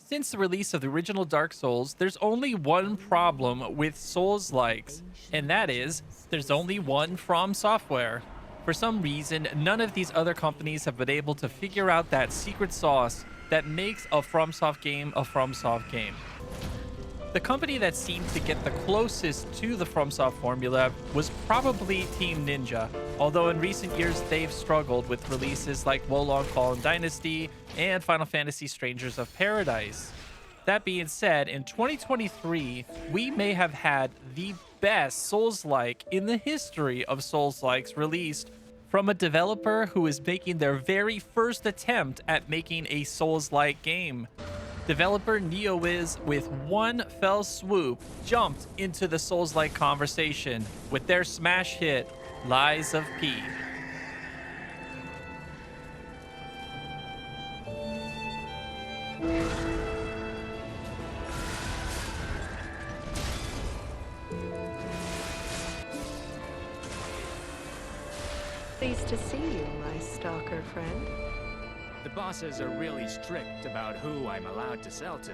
Since the release of the original Dark Souls, there's only one problem with Souls-likes, and that is, there's only one From Software. For some reason, none of these other companies have been able to figure out that secret sauce that makes a FromSoft game a FromSoft game. The company that seemed to get the closest to the FromSoft formula was probably Team Ninja, although in recent years they've struggled with releases like Wo Long Fallen Dynasty and Final Fantasy Strangers of Paradise. That being said, in 2023, we may have had the best Souls-like in the history of Souls-likes released from a developer who is making their very first attempt at making a Souls-like game. Developer NeoWiz, with one fell swoop, jumped into the Souls-like conversation with their smash hit, Lies of P. Pleased to see you, my stalker friend. The bosses are really strict about who I'm allowed to sell to.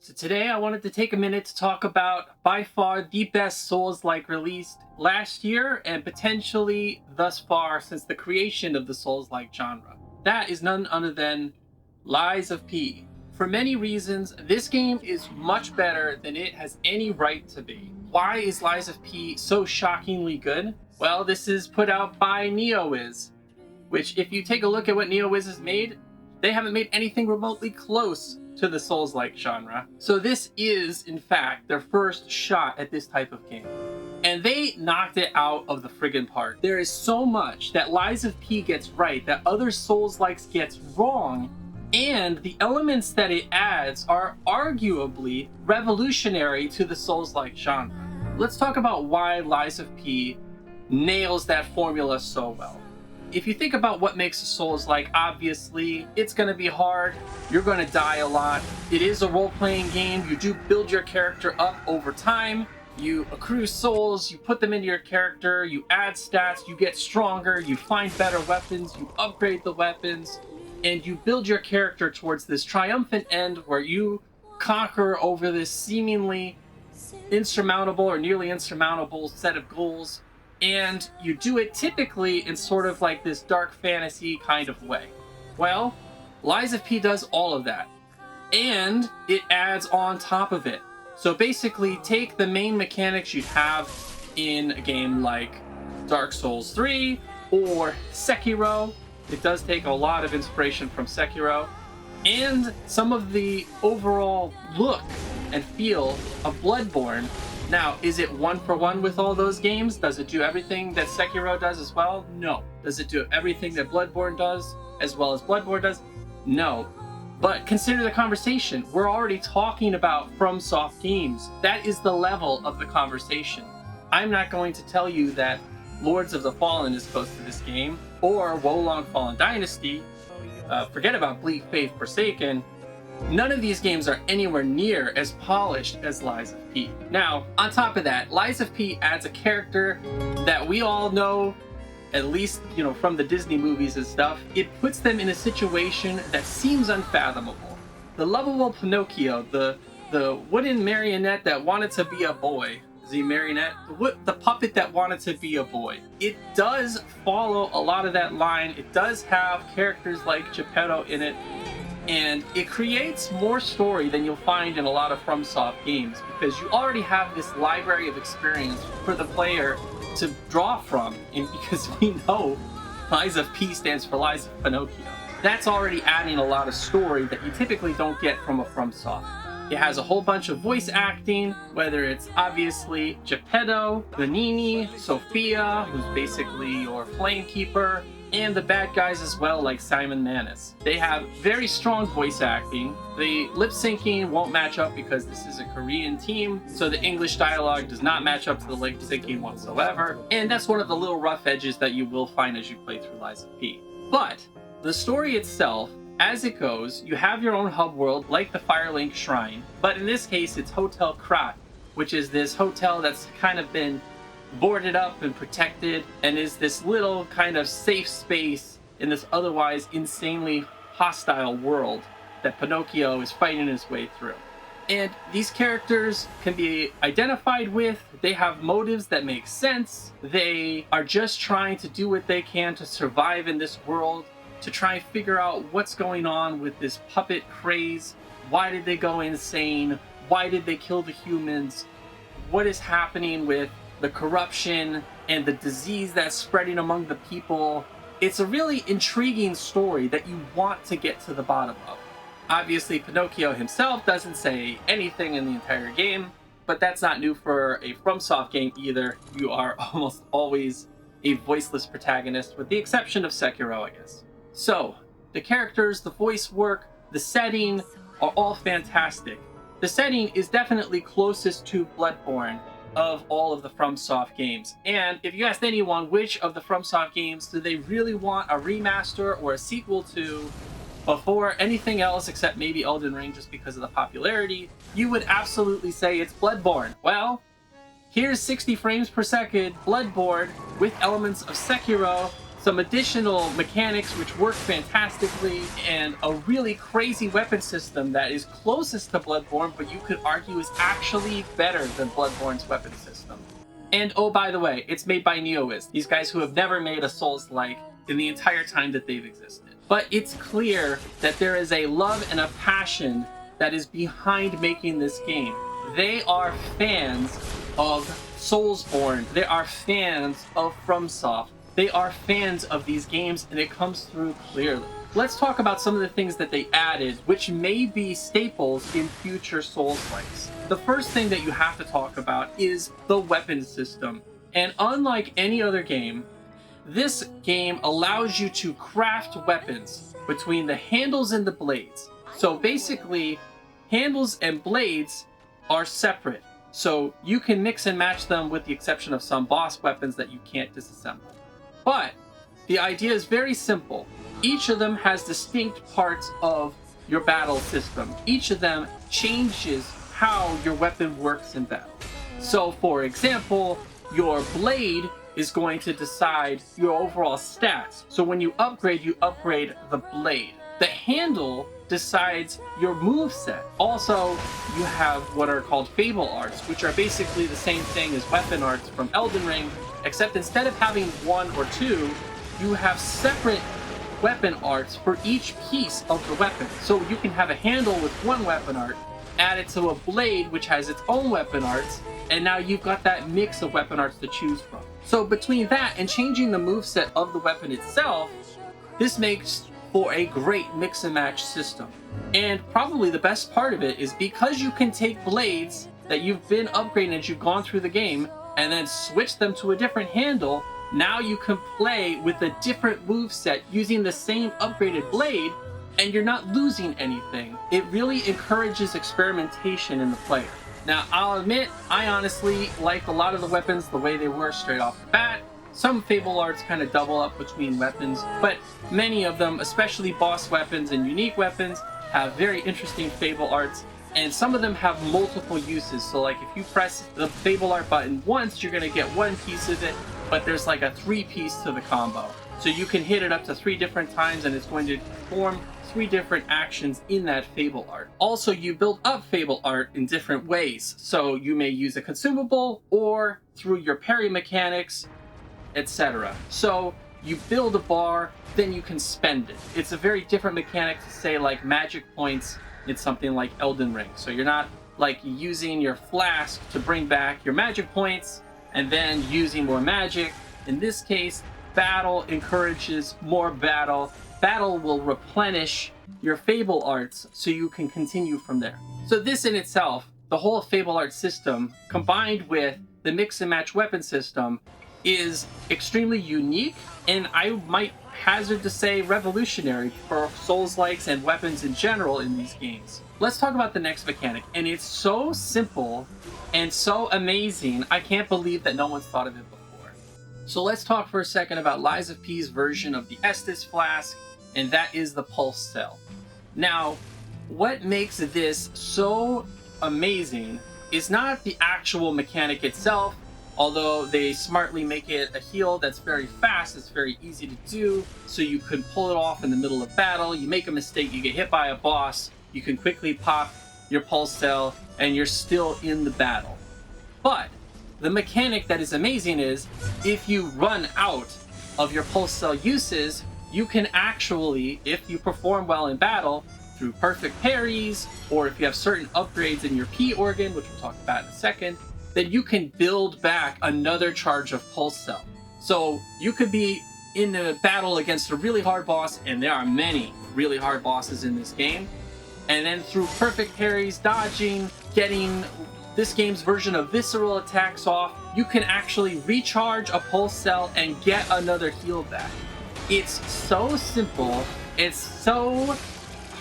So today I wanted to take a minute to talk about by far the best Souls-like released last year and potentially thus far since the creation of the Souls-like genre. That is none other than Lies of P. For many reasons, this game is much better than it has any right to be. Why is Lies of P so shockingly good? Well, this is put out by NeoWiz, which if you take a look at what NeoWiz has made, they haven't made anything remotely close to the Souls-like genre. So this is, in fact, their first shot at this type of game. And they knocked it out of the friggin' park. There is so much that Lies of P gets right that other Souls-likes gets wrong, and the elements that it adds are arguably revolutionary to the Souls-like genre. Let's talk about why Lies of P nails that formula so well. If you think about what makes a Souls-like, obviously, it's going to be hard. You're going to die a lot. It is a role-playing game. You do build your character up over time. You accrue souls, you put them into your character, you add stats, you get stronger, you find better weapons, you upgrade the weapons, and you build your character towards this triumphant end where you conquer over this seemingly insurmountable or nearly insurmountable set of goals. And you do it typically in sort of like this dark fantasy kind of way. Well, Lies of P does all of that. And it adds on top of it. So basically, take the main mechanics you'd have in a game like Dark Souls 3 or Sekiro. It does take a lot of inspiration from Sekiro. And some of the overall look and feel of Bloodborne. Now, is it one for one with all those games? Does it do everything that Sekiro does as well? No. Does it do everything that Bloodborne does as well as Bloodborne does? No. But consider the conversation. We're already talking about FromSoft games. That is the level of the conversation. I'm not going to tell you that Lords of the Fallen is close to this game, or Wo Long Fallen Dynasty. Forget about Bleak Faith Forsaken. None of these games are anywhere near as polished as Lies of P. Now, on top of that, Lies of P adds a character that we all know, at least, from the Disney movies and stuff. It puts them in a situation that seems unfathomable. The lovable Pinnochio, the wooden marionette that wanted to be a boy. Is he a marionette? The puppet that wanted to be a boy. It does follow a lot of that line. It does have characters like Geppetto in it. And it creates more story than you'll find in a lot of FromSoft games because you already have this library of experience for the player to draw from. And because we know Lies of P stands for Lies of Pinocchio. That's already adding a lot of story that you typically don't get from a FromSoft. It has a whole bunch of voice acting, whether it's obviously Geppetto, Vanini, Sophia, who's basically your Flamekeeper, and the bad guys as well, like Simon Manis. They have very strong voice acting. The lip syncing won't match up because this is a Korean team, so the English dialogue does not match up to the lip syncing whatsoever, and that's one of the little rough edges that you will find as you play through Lies of P. But the story itself, as it goes, you have your own hub world like the Firelink Shrine, but in this case it's Hotel Krat, which is this hotel that's kind of been boarded up and protected and is this little kind of safe space in this otherwise insanely hostile world that Pinocchio is fighting his way through. And these characters can be identified with, they have motives that make sense, they are just trying to do what they can to survive in this world, to try and figure out what's going on with this puppet craze. Why did they go insane? Why did they kill the humans? What is happening with the corruption and the disease that's spreading among the people? It's a really intriguing story that you want to get to the bottom of. Obviously, Pinocchio himself doesn't say anything in the entire game, but that's not new for a FromSoft game either. You are almost always a voiceless protagonist, with the exception of Sekiro, I guess. So, the characters, the voice work, the setting are all fantastic. The setting is definitely closest to Bloodborne of all of the FromSoft games. And if you asked anyone which of the FromSoft games do they really want a remaster or a sequel to before anything else except maybe Elden Ring just because of the popularity, you would absolutely say it's Bloodborne. Well, here's 60 frames per second Bloodborne with elements of Sekiro, some additional mechanics which work fantastically, and a really crazy weapon system that is closest to Bloodborne, but you could argue is actually better than Bloodborne's weapon system. And oh, by the way, it's made by Neoist, these guys who have never made a Souls-like in the entire time that they've existed. But it's clear that there is a love and a passion that is behind making this game. They are fans of Soulsborne. They are fans of FromSoft. They are fans of these games, and it comes through clearly. Let's talk about some of the things that they added, which may be staples in future Souls-likes. The first thing that you have to talk about is the weapon system. And unlike any other game, this game allows you to craft weapons between the handles and the blades. So basically, handles and blades are separate. So you can mix and match them with the exception of some boss weapons that you can't disassemble. But the idea is very simple. Each of them has distinct parts of your battle system. Each of them changes how your weapon works in battle. So for example, your blade is going to decide your overall stats. So when you upgrade the blade. The handle decides your move set. Also, you have what are called Fable Arts, which are basically the same thing as weapon arts from Elden Ring, except instead of having one or two, you have separate weapon arts for each piece of the weapon. So you can have a handle with one weapon art, add it to a blade which has its own weapon arts, and now you've got that mix of weapon arts to choose from. So between that and changing the moveset of the weapon itself, this makes for a great mix and match system. And probably the best part of it is because you can take blades that you've been upgrading as you've gone through the game and then switch them to a different handle, now you can play with a different moveset using the same upgraded blade, and you're not losing anything. It really encourages experimentation in the player. Now, I'll admit, I honestly like a lot of the weapons the way they were straight off the bat. Some Fable Arts kind of double up between weapons, but many of them, especially boss weapons and unique weapons, have very interesting Fable Arts, and some of them have multiple uses. So like if you press the Fable Art button once, you're going to get one piece of it, but there's like a 3-piece to the combo. So you can hit it up to 3 different times and it's going to perform 3 different actions in that Fable Art. Also, you build up Fable Art in different ways. So you may use a consumable or through your parry mechanics, etc. So you build a bar, then you can spend it. It's a very different mechanic to say like magic points in something like Elden Ring. So you're not like using your flask to bring back your magic points and then using more magic. In this case, battle encourages more battle. Battle will replenish your Fable Arts so you can continue from there. So this in itself, the whole Fable Art system, combined with the mix and match weapon system, is extremely unique, and I might hazard to say revolutionary for Souls-likes and weapons in general in these games. Let's talk about the next mechanic, and it's so simple and so amazing, I can't believe that no one's thought of it before. So let's talk for a second about Lies of P's version of the Estus Flask, and that is the Pulse Cell. Now, what makes this so amazing is not the actual mechanic itself, although they smartly make it a heal that's very fast, it's very easy to do, so you can pull it off in the middle of battle. You make a mistake, you get hit by a boss, you can quickly pop your Pulse Cell, and you're still in the battle. But the mechanic that is amazing is, if you run out of your Pulse Cell uses, you can actually, if you perform well in battle, through perfect parries, or if you have certain upgrades in your P organ, which we'll talk about in a second, then you can build back another charge of Pulse Cell. So you could be in a battle against a really hard boss, and there are many really hard bosses in this game, and then through perfect parries, dodging, getting this game's version of visceral attacks off, you can actually recharge a Pulse Cell and get another heal back. It's so simple, it's so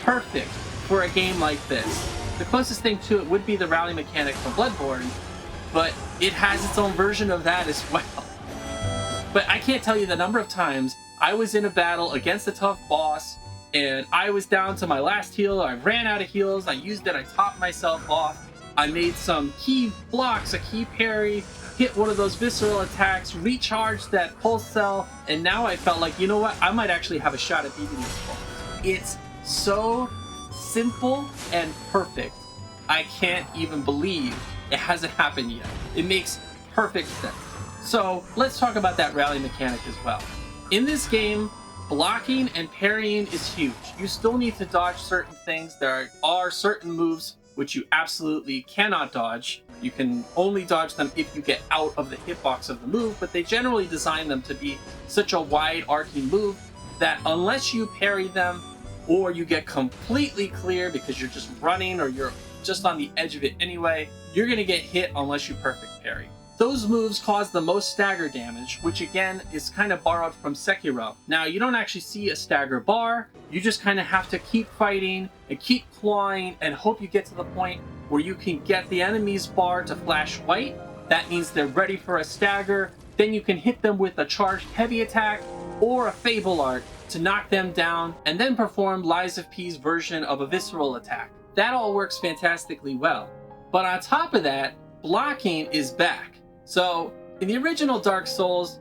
perfect for a game like this. The closest thing to it would be the rally mechanic from Bloodborne, but it has its own version of that as well. But I can't tell you the number of times I was in a battle against a tough boss, and I was down to my last heal, I ran out of heals, I used it, I topped myself off, I made some key blocks, a key parry, hit one of those visceral attacks, recharged that Pulse Cell, and now I felt like, you know what, I might actually have a shot at beating this boss. It's so simple and perfect. I can't even believe it hasn't happened yet. It makes perfect sense. So let's talk about that rally mechanic as well. In this game, blocking and parrying is huge. You still need to dodge certain things. There are certain moves which you absolutely cannot dodge. You can only dodge them if you get out of the hitbox of the move, but they generally design them to be such a wide arcing move that unless you parry them, or you get completely clear because you're just running or you're just on the edge of it anyway, you're going to get hit unless you perfect parry. Those moves cause the most stagger damage, which again is kind of borrowed from Sekiro. Now, you don't actually see a stagger bar, you just kind of have to keep fighting and keep clawing and hope you get to the point where you can get the enemy's bar to flash white. That means they're ready for a stagger. Then you can hit them with a charged heavy attack or a Fable Art to knock them down, and then perform Lies of P's version of a visceral attack. That all works fantastically well. But on top of that, blocking is back. So in the original Dark Souls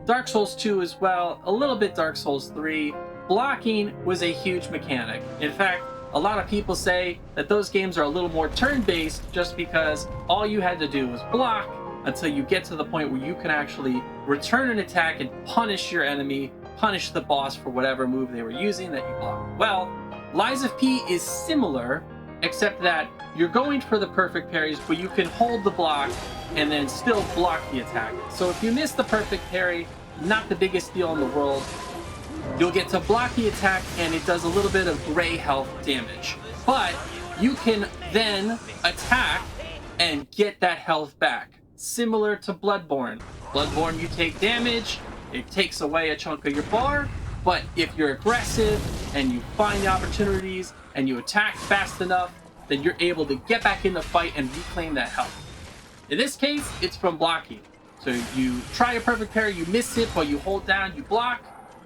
2 as well, a little bit Dark Souls 3, blocking was a huge mechanic. In fact, a lot of people say that those games are a little more turn-based just because all you had to do was block until you get to the point where you can actually return an attack and punish your enemy, punish the boss for whatever move they were using that you blocked. Well, Lies of P is similar, except that you're going for the perfect parries, but you can hold the block and then still block the attack. So if you miss the perfect parry, not the biggest deal in the world. You'll get to block the attack and it does a little bit of gray health damage. But you can then attack and get that health back. Similar to Bloodborne. Bloodborne, you take damage, it takes away a chunk of your bar, but if you're aggressive and you find the opportunities and you attack fast enough, then you're able to get back in the fight and reclaim that health. In this case, it's from blocking. So you try a perfect parry, you miss it, but you hold down, you block,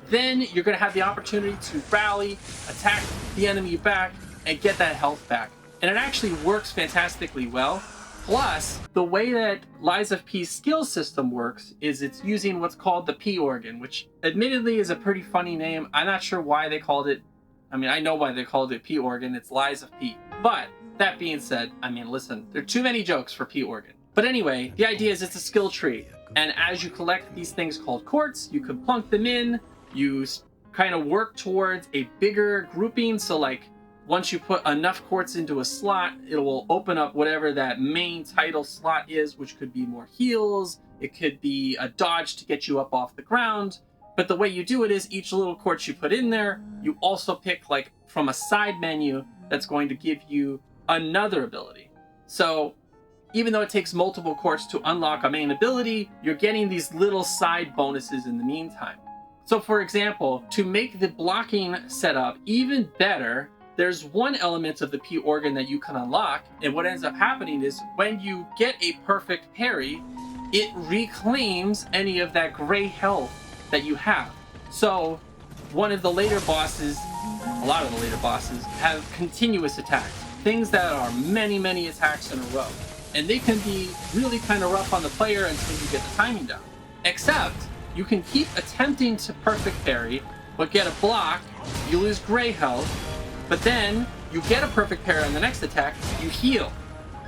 then you're going to have the opportunity to rally, attack the enemy back, and get that health back. And it actually works fantastically well. Plus, the way that Lies of P's skill system works is it's using what's called the P organ, which admittedly is a pretty funny name. I'm not sure why they called it. I mean, I know why they called it P organ. It's Lies of P. But that being said, I mean, listen, there are too many jokes for P organ. But anyway, the idea is it's a skill tree. And as you collect these things called quartz, you can plunk them in. You kind of work towards a bigger grouping. So like, once you put enough quartz into a slot, it will open up whatever that main title slot is, which could be more heals. It could be a dodge to get you up off the ground. But the way you do it is each little quartz you put in there, you also pick like from a side menu that's going to give you another ability. So even though it takes multiple quartz to unlock a main ability, you're getting these little side bonuses in the meantime. So for example, to make the blocking setup even better, there's one element of the P organ that you can unlock, and what ends up happening is when you get a perfect parry, it reclaims any of that gray health that you have. So one of the later bosses, a lot of the later bosses, have continuous attacks. Things that are many attacks in a row. And they can be really kind of rough on the player until you get the timing down. Except, you can keep attempting to perfect parry, but get a block, you lose gray health, but then you get a perfect parry on the next attack, you heal.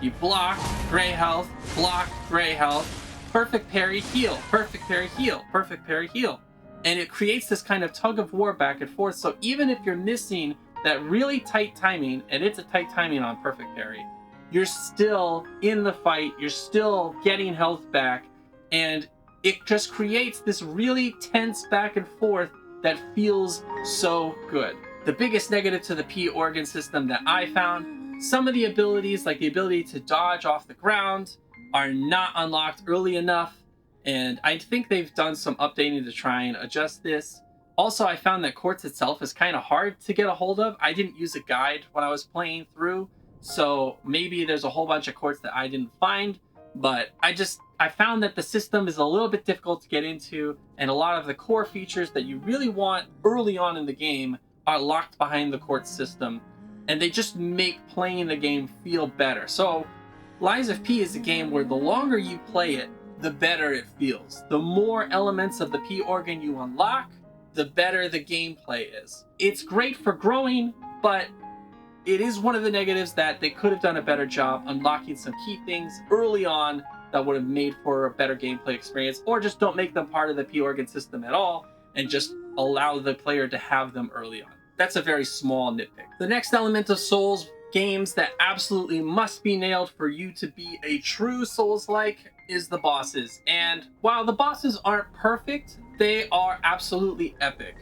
You block, gray health, block, gray health, perfect parry, heal, perfect parry, heal, perfect parry, heal. And it creates this kind of tug of war back and forth, so even if you're missing that really tight timing, and it's a tight timing on perfect parry, you're still in the fight, you're still getting health back, and it just creates this really tense back and forth that feels so good. The biggest negative to the P organ system that I found, some of the abilities, like the ability to dodge off the ground, are not unlocked early enough, and I think they've done some updating to try and adjust this. Also, I found that quartz itself is kind of hard to get a hold of. I didn't use a guide when I was playing through, so maybe there's a whole bunch of quartz that I didn't find, but I found that the system is a little bit difficult to get into, and a lot of the core features that you really want early on in the game are locked behind the quartz system, and they just make playing the game feel better. So Lies of P is a game where the longer you play it, the better it feels. The more elements of the P organ you unlock, the better the gameplay is. It's great for growing, but it is one of the negatives that they could have done a better job unlocking some key things early on that would have made for a better gameplay experience, or just don't make them part of the P organ system at all and just allow the player to have them early on. That's a very small nitpick. The next element of Souls games that absolutely must be nailed for you to be a true Souls-like is the bosses. And while the bosses aren't perfect, they are absolutely epic.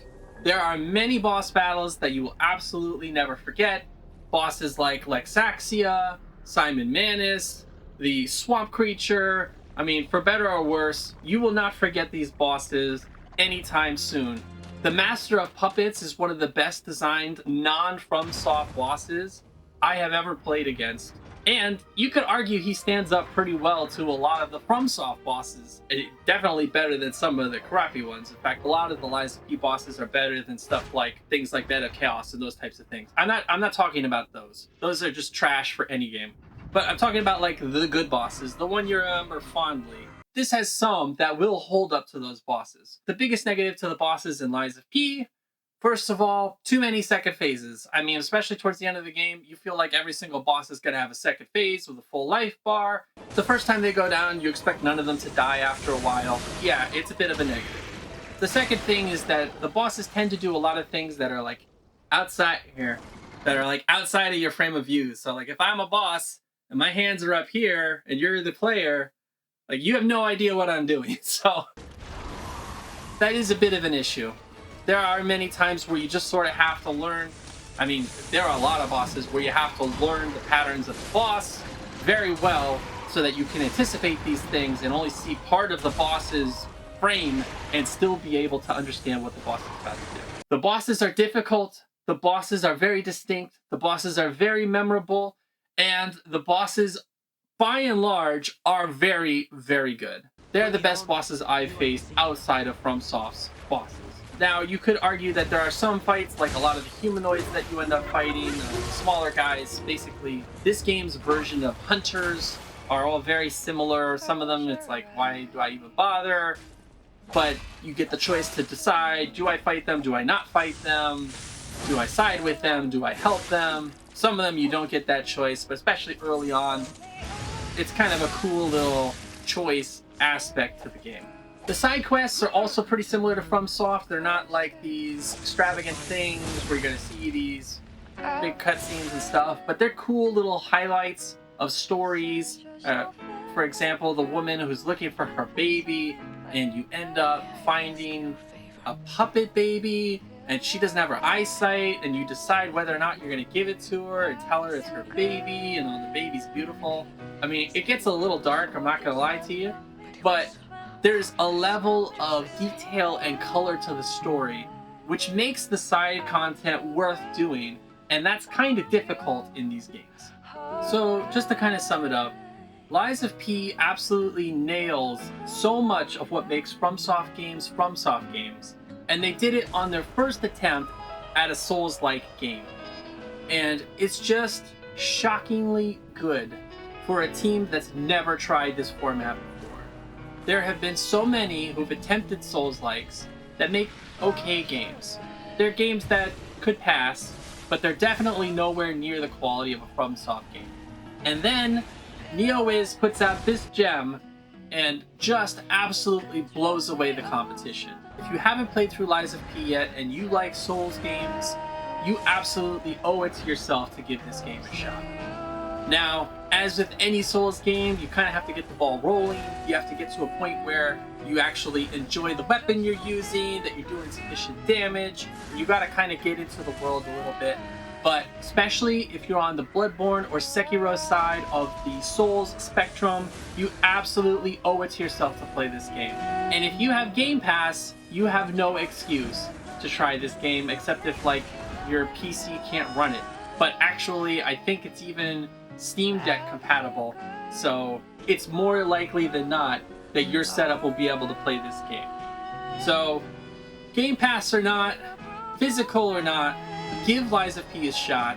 There are many boss battles that you will absolutely never forget. Bosses like Lexaxia, Simon Manus, the swamp creature. I mean, for better or worse, you will not forget these bosses anytime soon. The Master of Puppets is one of the best designed non-FromSoft bosses I have ever played against. And you could argue he stands up pretty well to a lot of the FromSoft bosses. Definitely better than some of the crappy ones. In fact, a lot of the Lies of P bosses are better than stuff like things like Bed of Chaos and those types of things. I'm not talking about those. Those are just trash for any game. But I'm talking about like the good bosses, the one you remember fondly. This has some that will hold up to those bosses. The biggest negative to the bosses in Lies of P, first of all, too many second phases. I mean, especially towards the end of the game, you feel like every single boss is going to have a second phase with a full life bar. The first time they go down, you expect none of them to die after a while. Yeah, it's a bit of a negative. The second thing is that the bosses tend to do a lot of things that are like outside here, that are like outside of your frame of view. So like if I'm a boss and my hands are up here and you're the player, like you have no idea what I'm doing. So that is a bit of an issue. There are many times where you just sort of have to learn. I mean, there are a lot of bosses where you have to learn the patterns of the boss very well so that you can anticipate these things and only see part of the boss's frame and still be able to understand what the boss is about to do. The bosses are difficult. The bosses are very distinct. The bosses are very memorable. And the bosses, by and large, are very, very good. They're the best bosses I've faced outside of FromSoft's bosses. Now, you could argue that there are some fights, like a lot of the humanoids that you end up fighting, smaller guys. Basically, this game's version of hunters are all very similar. Some of them, it's like, why do I even bother? But you get the choice to decide, do I fight them? Do I not fight them? Do I side with them? Do I help them? Some of them you don't get that choice, but especially early on, it's kind of a cool little choice aspect to the game. The side quests are also pretty similar to FromSoft. They're not like these extravagant things where you're going to see these big cutscenes and stuff, but they're cool little highlights of stories. For example, the woman who's looking for her baby, and you end up finding a puppet baby, and she doesn't have her eyesight, and you decide whether or not you're going to give it to her and tell her it's her baby, and oh, the baby's beautiful. I mean, it gets a little dark, I'm not gonna lie to you, but there's a level of detail and color to the story which makes the side content worth doing, and that's kind of difficult in these games. So just to kind of sum it up, Lies of P absolutely nails so much of what makes FromSoft games, and they did it on their first attempt at a Souls-like game. And it's just shockingly good for a team that's never tried this format before. There have been so many who've attempted Souls-likes that make okay games. They're games that could pass, but they're definitely nowhere near the quality of a FromSoft game. And then NeoWiz puts out this gem and just absolutely blows away the competition. If you haven't played through Lies of P yet and you like Souls games, you absolutely owe it to yourself to give this game a shot. Now, as with any Souls game, you kind of have to get the ball rolling. You have to get to a point where you actually enjoy the weapon you're using, that you're doing sufficient damage. You got to kind of get into the world a little bit. But especially if you're on the Bloodborne or Sekiro side of the Souls spectrum, you absolutely owe it to yourself to play this game. And if you have Game Pass, you have no excuse to try this game, except if like your PC can't run it. But actually, I think it's even Steam Deck compatible, so it's more likely than not that your setup will be able to play this game. So, Game Pass or not, physical or not, give Lies of P a shot.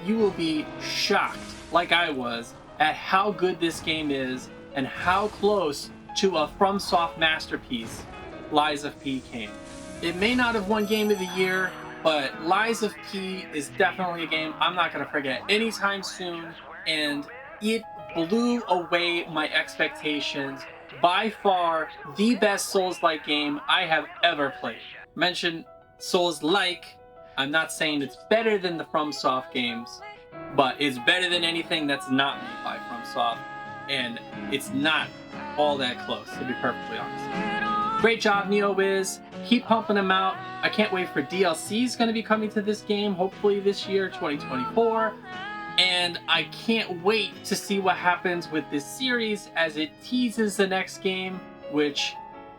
You will be shocked, like I was, at how good this game is and how close to a FromSoft masterpiece Lies of P came. It may not have won Game of the Year, but Lies of P is definitely a game I'm not going to forget anytime soon, and it blew away my expectations. By far, the best Souls-like game I have ever played. Mention Souls-like, I'm not saying it's better than the FromSoft games, but it's better than anything that's not made by FromSoft, and it's not all that close, to be perfectly honest. Great job, NeoWiz. Keep pumping them out. I can't wait for DLCs going to be coming to this game, hopefully this year, 2024. And I can't wait to see what happens with this series as it teases the next game, which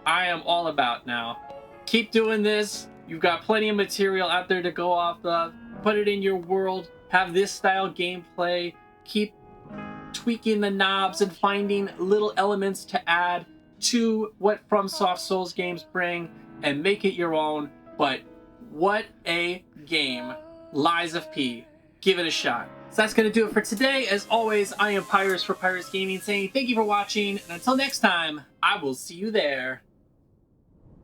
I am all about now. Keep doing this. You've got plenty of material out there to go off of. Put it in your world. Have this style gameplay. Keep tweaking the knobs and finding little elements to add to what FromSoft Souls games bring and make it your own. But what a game. Lies of P. Give it a shot. So that's going to do it for today. As always, I am Pyrus for Pyrus Gaming saying thank you for watching, and until next time, I will see you there.